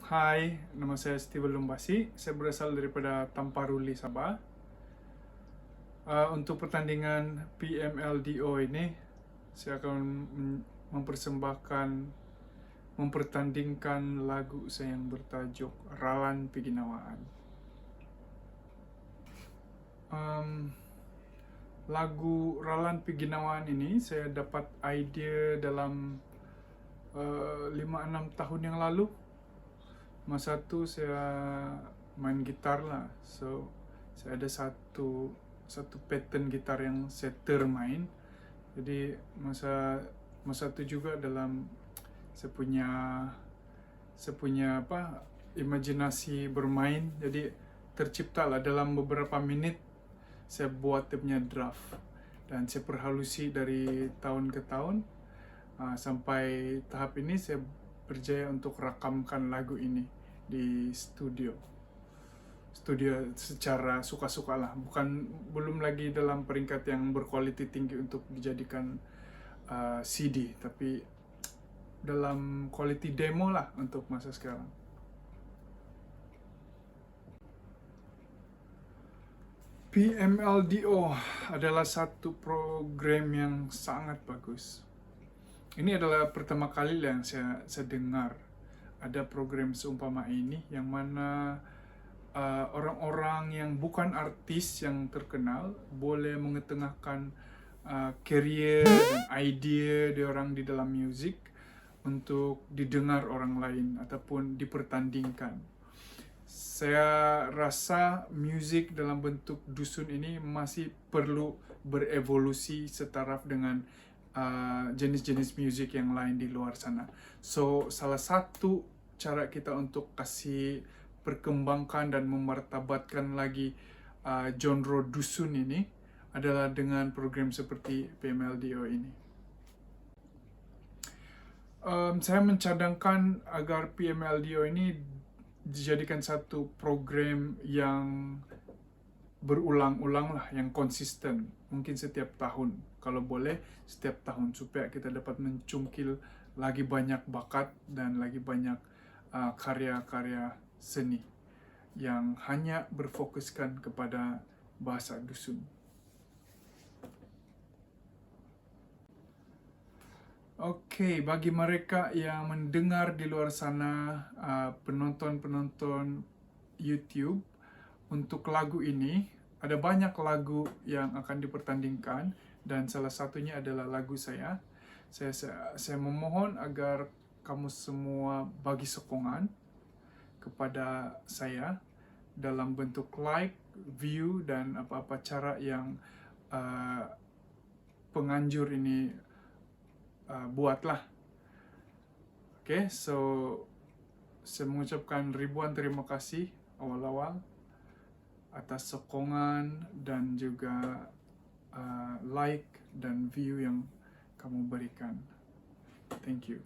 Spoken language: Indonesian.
Hai, nama saya Steven Lumbasi. Saya berasal daripada Tamparuli, Sabah. Untuk pertandingan PMLDO ini, saya akan mempertandingkan lagu saya yang bertajuk Ralan Piginawaan. Lagu Ralan Piginawaan ini saya dapat idea dalam 5-6 tahun yang lalu. Masa itu saya main gitar lah, so saya ada satu pattern gitar yang saya termain. Jadi masa itu juga dalam saya punya imajinasi bermain. Jadi tercipta lah dalam beberapa menit saya buat dia punya draft dan saya perhalusi dari tahun ke tahun sampai tahap ini saya berjaya untuk rakamkan lagu ini di studio secara suka-suka lah, belum lagi dalam peringkat yang berkualitas tinggi untuk dijadikan CD, tapi dalam quality demo lah untuk masa sekarang. PMLDO adalah satu program yang sangat bagus. Ini adalah pertama kali yang saya dengar ada program seumpama ini, yang mana orang-orang yang bukan artis yang terkenal boleh mengetengahkan career dan idea diorang di dalam musik untuk didengar orang lain ataupun dipertandingkan. Saya rasa musik dalam bentuk dusun ini masih perlu berevolusi setaraf dengan jenis-jenis musik yang lain di luar sana. So, salah satu cara kita untuk kasih perkembangkan dan memartabatkan lagi genre dusun ini adalah dengan program seperti PMLDO ini. Saya mencadangkan agar PMLDO ini dijadikan satu program yang berulang-ulang lah, yang konsisten, mungkin setiap tahun, kalau boleh setiap tahun, supaya kita dapat mencungkil lagi banyak bakat dan lagi banyak karya-karya seni yang hanya berfokuskan kepada bahasa dusun. Oke, bagi mereka yang mendengar di luar sana, penonton-penonton YouTube, untuk lagu ini, ada banyak lagu yang akan dipertandingkan dan salah satunya adalah lagu saya. Saya memohon agar kamu semua bagi sokongan kepada saya dalam bentuk like, view, dan apa-apa cara yang penganjur ini buatlah. Oke, so saya mengucapkan ribuan terima kasih awal-awal atas sokongan dan juga like dan view yang kamu berikan. Thank you.